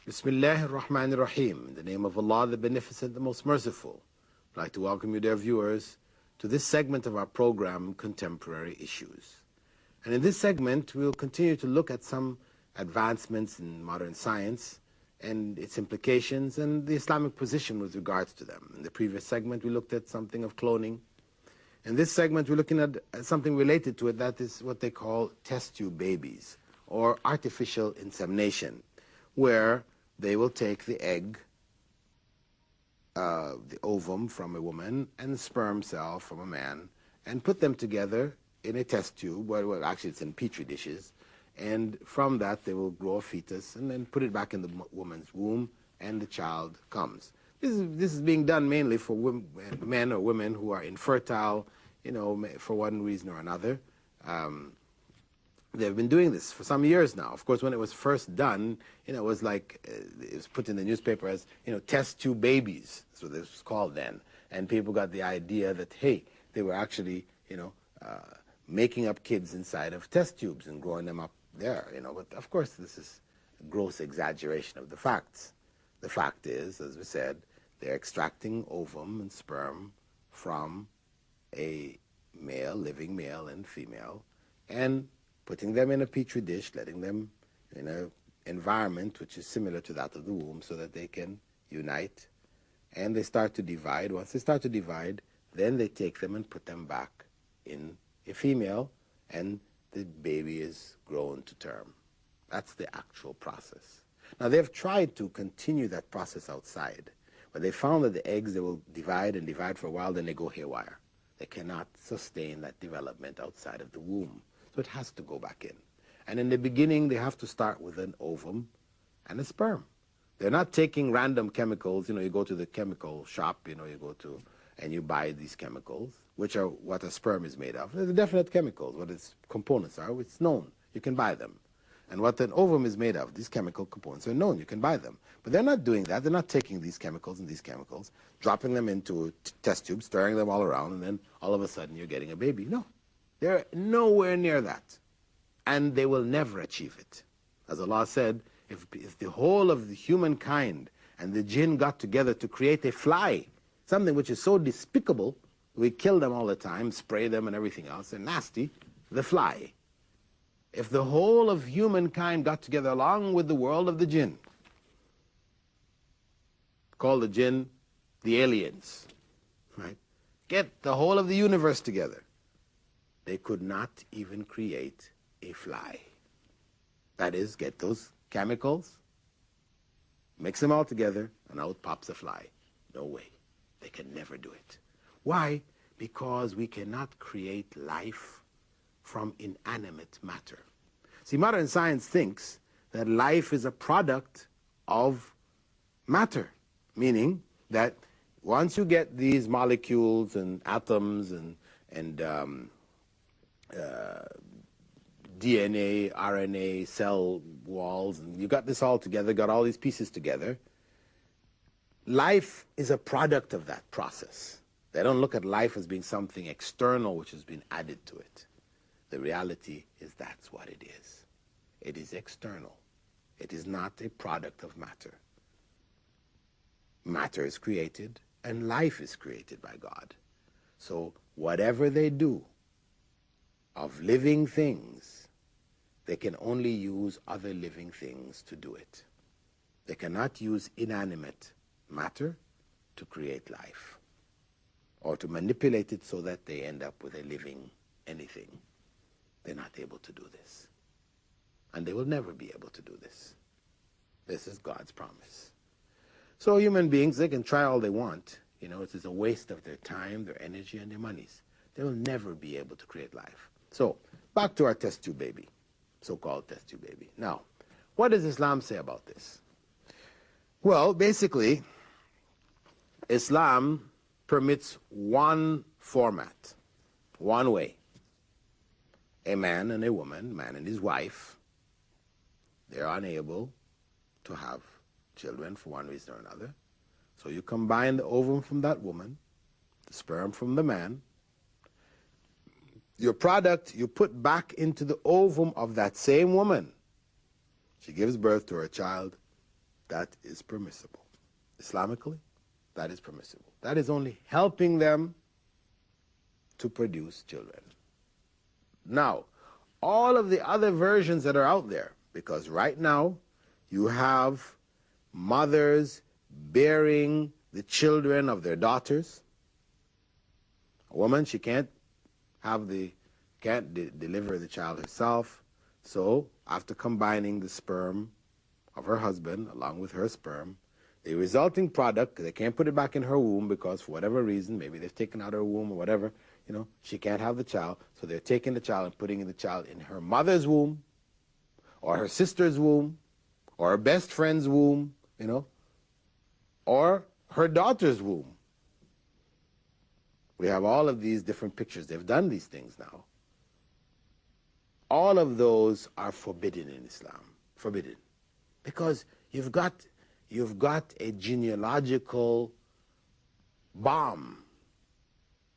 Bismillah ar-Rahman ar-Rahim. In the name of Allah, the Beneficent, the Most Merciful. I'd like to welcome you, dear viewers, to this segment of our program, Contemporary Issues. And in this segment, we'll continue to look at some advancements in modern science and its implications and the Islamic position with regards to them. In the previous segment, we looked at something of cloning. In this segment, we're looking at something related to it, that is what they call test tube babies, or artificial insemination, where they will take the egg, the ovum from a woman, and the sperm cell from a man, and put them together in a test tube, well, actually it's in petri dishes, and from that they will grow a fetus and then put it back in the woman's womb, and the child comes. This is being done mainly for men or women who are infertile, for one reason or another. They've been doing this for some years now. Of course, when it was first done, it was like, it was put in the newspaper as, test tube babies. That's what this was called then. And people got the idea that, hey, they were actually, making up kids inside of test tubes and growing them up there, But of course, this is a gross exaggeration of the facts. The fact is, as we said, they're extracting ovum and sperm from a male, living male and female, and putting them in a petri dish, letting them in an environment which is similar to that of the womb so that they can unite, and they start to divide. Once they start to divide, then they take them and put them back in a female, and the baby is grown to term. That's the actual process. Now, they've tried to continue that process outside, but they found that the eggs, they will divide and divide for a while, then they go haywire. They cannot sustain that development outside of the womb. So it has to go back in. And in the beginning, they have to start with an ovum and a sperm. They're not taking random chemicals. You go to the chemical shop, you go to, and you buy these chemicals, which are what a sperm is made of. They're definite chemicals. What its components are, it's known. You can buy them. And what an ovum is made of, these chemical components are known. You can buy them. But they're not doing that. They're not taking these chemicals and these chemicals, dropping them into a test tube, stirring them all around, and then all of a sudden you're getting a baby. No. They're nowhere near that. And they will never achieve it. As Allah said, if the whole of the humankind and the jinn got together to create a fly, something which is so despicable, we kill them all the time, spray them and everything else, they're nasty, the fly. If the whole of humankind got together along with the world of the jinn, call the jinn the aliens, right? Get the whole of the universe together. They could not even create a fly. That is, get those chemicals, mix them all together, and out pops a fly. No way. They can never do it. Why? Because we cannot create life from inanimate matter. See, modern science thinks that life is a product of matter, meaning that once you get these molecules and atoms and DNA, RNA, cell walls, and you got this all together, got all these pieces together, life is a product of that process. They don't look at life as being something external which has been added to it. The reality is that's what it is. It is external. It is not a product of matter. Matter is created and life is created by God. So whatever they do of living things, they can only use other living things to do it. They cannot use inanimate matter to create life or to manipulate it so that they end up with a living anything. They're not able to do this. And they will never be able to do this. This is God's promise. So human beings, they can try all they want. It is a waste of their time, their energy, and their monies. They will never be able to create life. So, back to our test tube baby, so-called test tube baby. Now, what does Islam say about this? Well, basically, Islam permits one format, one way. A man and a woman, man and his wife, they're unable to have children for one reason or another. So you combine the ovum from that woman, the sperm from the man, your product you put back into the ovum of that same woman. She gives birth to her child, that is permissible. Islamically, that is permissible. That is only helping them to produce children. Now, all of the other versions that are out there, because right now you have mothers bearing the children of their daughters. A woman, she can't deliver the child herself, so after combining the sperm of her husband along with her sperm, the resulting product, they can't put it back in her womb because for whatever reason, maybe they've taken out her womb or whatever, she can't have the child, so they're taking the child and putting the child in her mother's womb or her sister's womb or her best friend's womb, or her daughter's womb. We have all of these different pictures. They've done these things now. All of those are forbidden in Islam. Forbidden. Because you've got a genealogical bomb,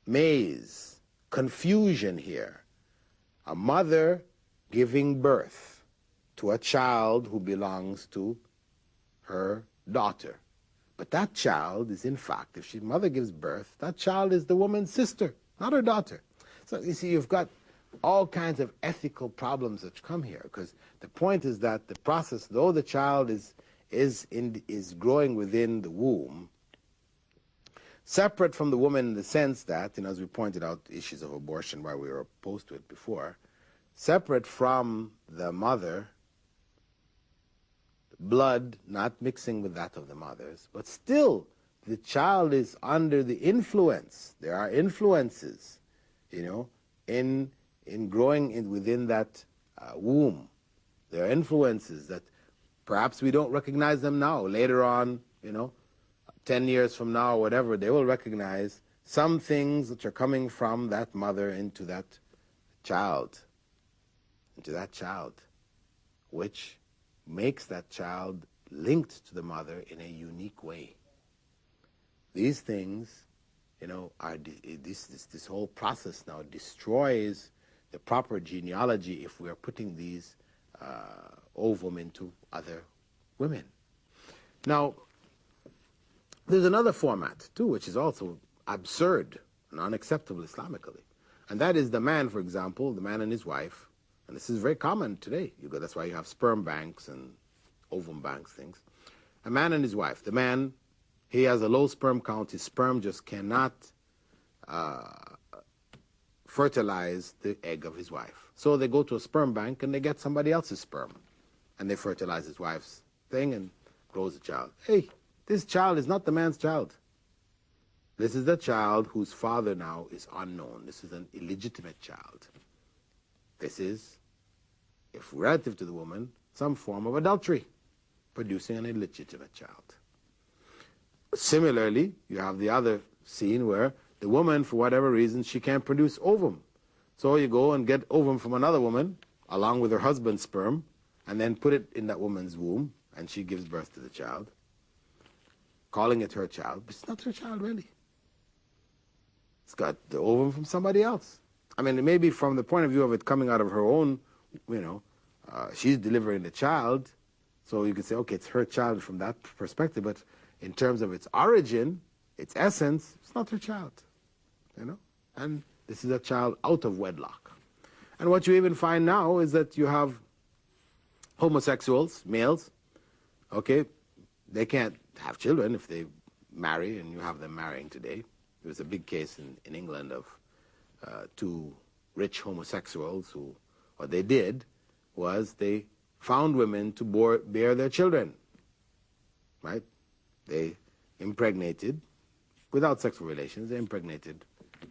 maze, confusion here. A mother giving birth to a child who belongs to her daughter. But that child is, in fact, if she mother gives birth, that child is the woman's sister, not her daughter. So you see, you've got all kinds of ethical problems that come here, because the point is that the process, though the child is growing within the womb, separate from the woman in the sense that, as we pointed out, issues of abortion, why we were opposed to it before, separate from the mother, blood not mixing with that of the mothers, but still the child is under the influence. There are influences, in growing within that womb. There are influences that perhaps we don't recognize them now. Later on, 10 years from now or whatever, they will recognize some things that are coming from that mother into that child, which makes that child linked to the mother in a unique way. These things, this whole process now destroys the proper genealogy if we are putting these ovum into other women. Now, there's another format, too, which is also absurd and unacceptable Islamically. And that is the man, for example, the man and his wife. And this is very common today. That's why you have sperm banks and ovum banks, things. A man and his wife. The man, he has a low sperm count. His sperm just cannot fertilize the egg of his wife. So they go to a sperm bank and they get somebody else's sperm. And they fertilize his wife's thing and grows a child. Hey, this child is not the man's child. This is the child whose father now is unknown. This is an illegitimate child. This is, if relative to the woman, some form of adultery, producing an illegitimate child. Similarly, you have the other scene where the woman, for whatever reason, she can't produce ovum. So you go and get ovum from another woman, along with her husband's sperm, and then put it in that woman's womb, and she gives birth to the child, calling it her child, but it's not her child, really. It's got the ovum from somebody else. I mean, maybe from the point of view of it coming out of her own, she's delivering the child, so you could say, okay, it's her child from that perspective, but in terms of its origin, its essence, it's not her child, And this is a child out of wedlock. And what you even find now is that you have homosexuals, males, okay, they can't have children if they marry, and you have them marrying today. There was a big case in England of two rich homosexuals who, what they did was they found women to bear their children, right? They impregnated, without sexual relations, they impregnated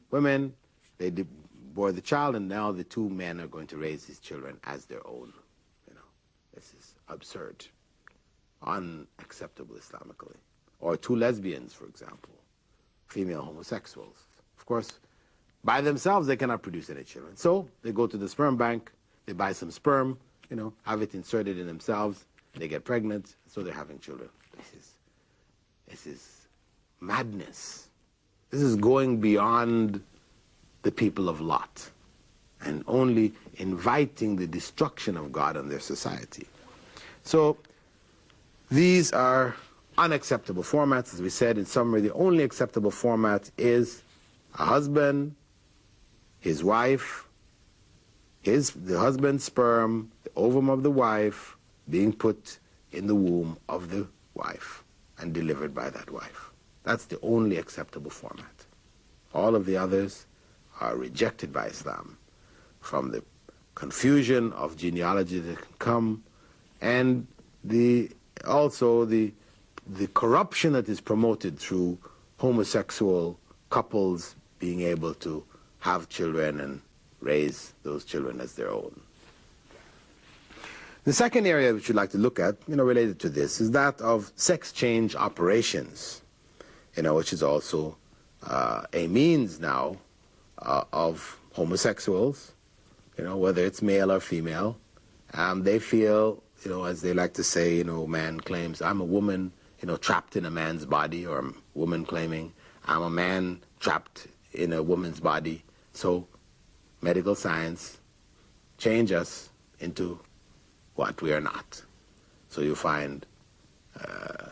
women, they bore the child, and now the two men are going to raise these children as their own. This is absurd, unacceptable Islamically. Or two lesbians, for example, female homosexuals. Of course, by themselves, they cannot produce any children. So they go to the sperm bank, they buy some sperm, have it inserted in themselves, they get pregnant, so they're having children. This is madness. This is going beyond the people of Lot and only inviting the destruction of God and their society. So These are unacceptable formats. As we said, in summary, the only acceptable format is a husband, his wife, the husband's sperm, the ovum of the wife, being put in the womb of the wife and delivered by that wife. That's the only acceptable format. All of the others are rejected by Islam, from the confusion of genealogy that can come, and also the corruption that is promoted through homosexual couples being able to have children and raise those children as their own. The second area which we'd like to look at, related to this, is that of sex change operations, which is also a means now of homosexuals, whether it's male or female. They feel, as they like to say, man claims, I'm a woman, trapped in a man's body, or a woman claiming, I'm a man trapped in a woman's body. So medical science change us into what we are not. So you find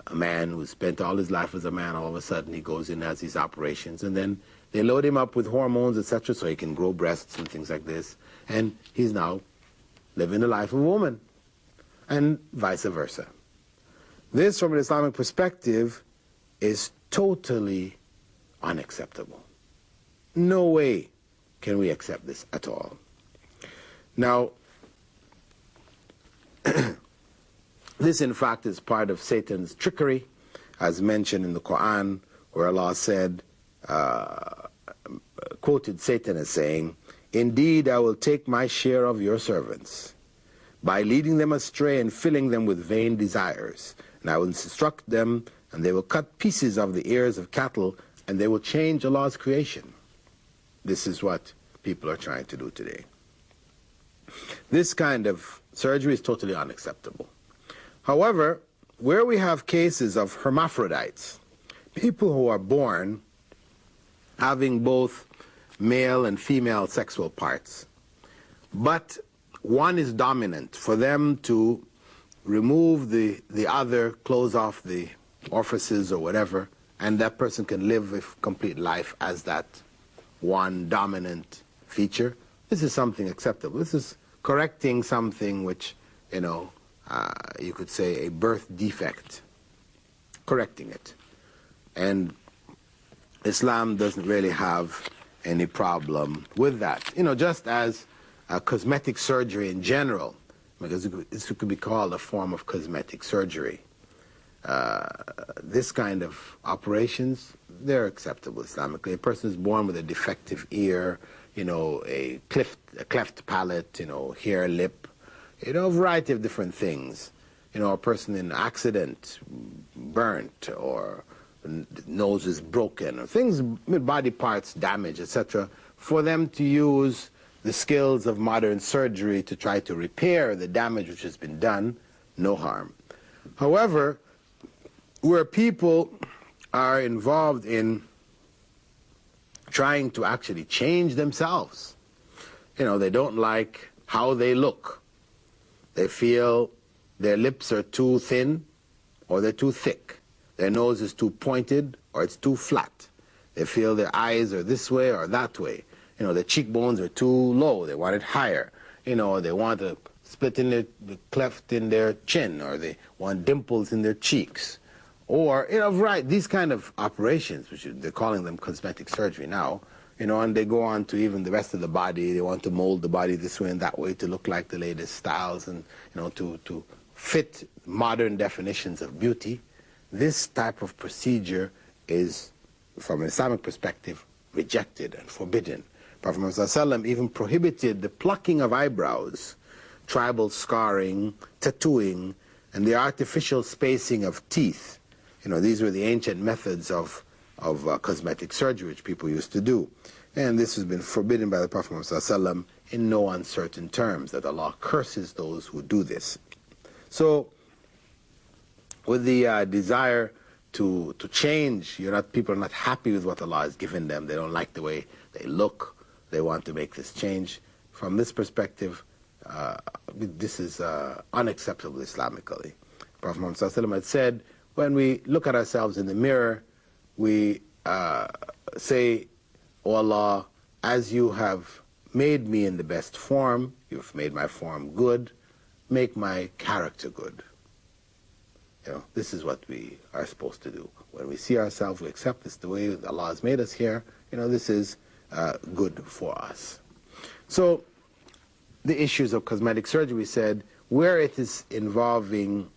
a man who spent all his life as a man, all of a sudden he goes in and has these operations, and then they load him up with hormones, etc., so he can grow breasts and things like this, and he's now living the life of a woman, and vice versa. This, from an Islamic perspective, is totally unacceptable. No way can we accept this at all. Now, this, in fact, is part of Satan's trickery, as mentioned in the Qur'an, where Allah said, quoted Satan as saying, "Indeed, I will take my share of your servants by leading them astray and filling them with vain desires. And I will instruct them, and they will cut pieces of the ears of cattle, and they will change Allah's creation." This is what people are trying to do today. This kind of surgery is totally unacceptable. However, where we have cases of hermaphrodites, people who are born having both male and female sexual parts, but one is dominant, for them to remove the other, close off the orifices or whatever, and that person can live a complete life as that one dominant feature. This is something acceptable. This is correcting something which, you could say a birth defect, correcting it. And Islam doesn't really have any problem with that. Just as cosmetic surgery in general, because this could be called a form of cosmetic surgery. This kind of operations, they're acceptable Islamically. A person is born with a defective ear, a cleft palate, hair, lip, a variety of different things. A person in an accident, burnt, or nose is broken, or things, body parts damaged, etc., for them to use the skills of modern surgery to try to repair the damage which has been done, no harm. However, where people are involved in trying to actually change themselves, they don't like how they look. They feel their lips are too thin or they're too thick. Their nose is too pointed or it's too flat. They feel their eyes are this way or that way. Their cheekbones are too low. They want it higher. They want a split in the cleft in their chin, or they want dimples in their cheeks. Or, right, these kind of operations, which they're calling them cosmetic surgery now, and they go on to even the rest of the body. They want to mold the body this way and that way to look like the latest styles and, to fit modern definitions of beauty. This type of procedure is, from an Islamic perspective, rejected and forbidden. Prophet Muhammad ﷺ even prohibited the plucking of eyebrows, tribal scarring, tattooing, and the artificial spacing of teeth. These were the ancient methods of cosmetic surgery which people used to do. And this has been forbidden by the Prophet Muhammad ﷺ in no uncertain terms, that Allah curses those who do this. So, with the desire to change, people are not happy with what Allah has given them. They don't like the way they look. They want to make this change. From this perspective, this is unacceptable Islamically. Prophet Muhammad ﷺ had said, when we look at ourselves in the mirror, we say, "O Allah, as you have made me in the best form, you've made my form good, make my character good." You know, this is what we are supposed to do. When we see ourselves, we accept this the way Allah has made us here. You know, this is good for us. So, the issues of cosmetic surgery, we said, where it is involving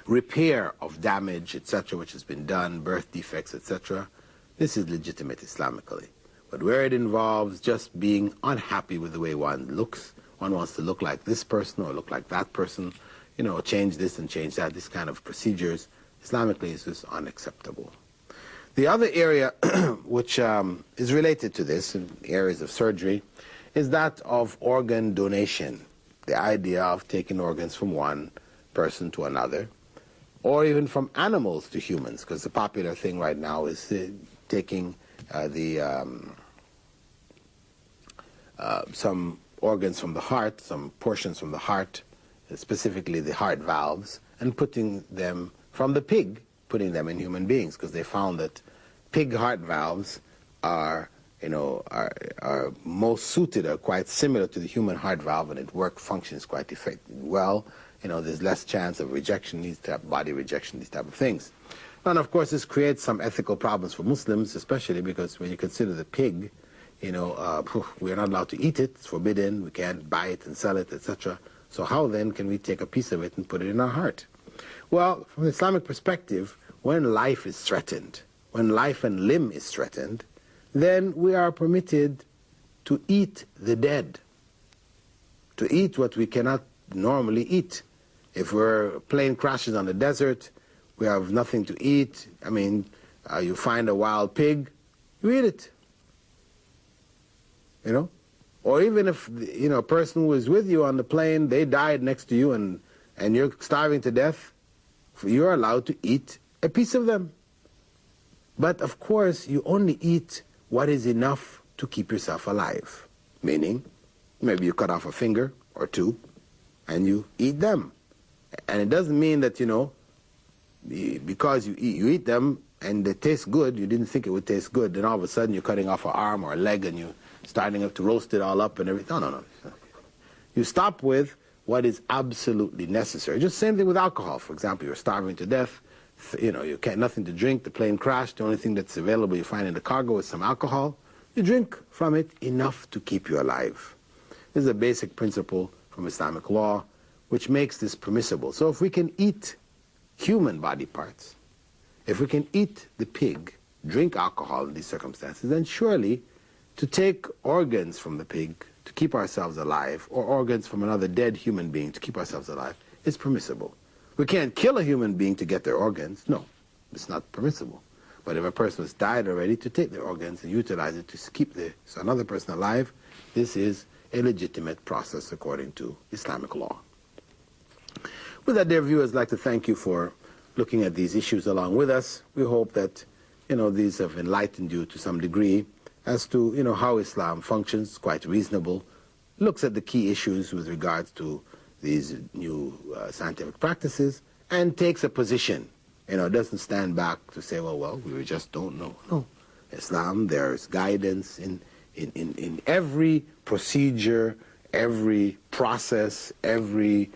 repair of damage, etc., which has been done, birth defects, etc., this is legitimate Islamically. But where it involves just being unhappy with the way one looks, one wants to look like this person or look like that person, you know, change this and change that, this kind of procedures, Islamically is just unacceptable. The other area which is related to this, in areas of surgery, is that of organ donation. The idea of taking organs from one person to another, or even from animals to humans, because the popular thing right now is taking some organs from the heart, some portions from the heart, specifically the heart valves, and putting them from the pig, putting them in human beings, because they found that pig heart valves are, you know, are most suited, are quite similar to the human heart valve, and it functions quite effectively well. You know, there's less chance of rejection, these type, body rejection, these type of things. And of course, this creates some ethical problems for Muslims, especially because when you consider the pig, you know, we're not allowed to eat it, it's forbidden, we can't buy it and sell it, etc. So how then can we take a piece of it and put it in our heart? Well, from an Islamic perspective, when life is threatened, when life and limb is threatened, then we are permitted to eat the dead, to eat what we cannot normally eat. If we're plane crashes on the desert, we have nothing to eat. I mean, you find a wild pig, you eat it. You know? Or even if, you know, a person who was with you on the plane, they died next to you and you're starving to death, you're allowed to eat a piece of them. But of course, you only eat what is enough to keep yourself alive. Meaning, maybe you cut off a finger or two and you eat them. And it doesn't mean that, you know, because you eat them and they taste good, you didn't think it would taste good, then all of a sudden you're cutting off an arm or a leg and you're starting up to roast it all up and everything. No. You stop with what is absolutely necessary. Just same thing with alcohol. For example, you're starving to death, you know, you can't, nothing to drink, the plane crashed, the only thing that's available you find in the cargo is some alcohol. You drink from it enough to keep you alive. This is a basic principle from Islamic law which makes this permissible. So if we can eat human body parts, if we can eat the pig, drink alcohol in these circumstances, then surely to take organs from the pig to keep ourselves alive, or organs from another dead human being to keep ourselves alive, is permissible. We can't kill a human being to get their organs. No, it's not permissible. But if a person has died already, to take their organs and utilize it to keep another person alive, this is a legitimate process according to Islamic law. With that, dear viewers, I'd like to thank you for looking at these issues along with us. We hope that, you know, these have enlightened you to some degree as to, you know, how Islam functions, quite reasonable, looks at the key issues with regards to these new scientific practices, and takes a position. You know, doesn't stand back to say, well, we just don't know. No. Islam, there's guidance in every procedure, every process, every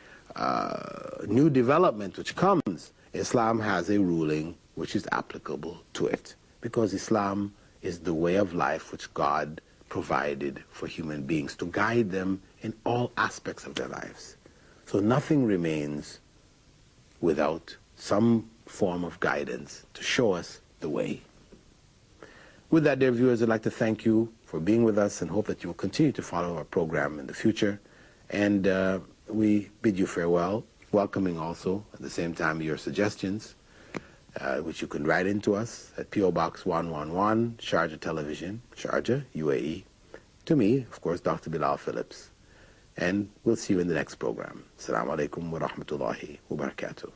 new development which comes. Islam has a ruling which is applicable to it, because Islam is the way of life which God provided for human beings to guide them in all aspects of their lives. So nothing remains without some form of guidance to show us the way. With that, dear viewers, I'd like to thank you for being with us and hope that you will continue to follow our program in the future. And we bid you farewell, welcoming also at the same time your suggestions, which you can write into us at P.O. Box 111, Sharjah Television, Sharjah, UAE. To me, of course, Dr. Bilal Phillips. And we'll see you in the next program. Assalamu alaikum wa rahmatullahi wa barakatuh.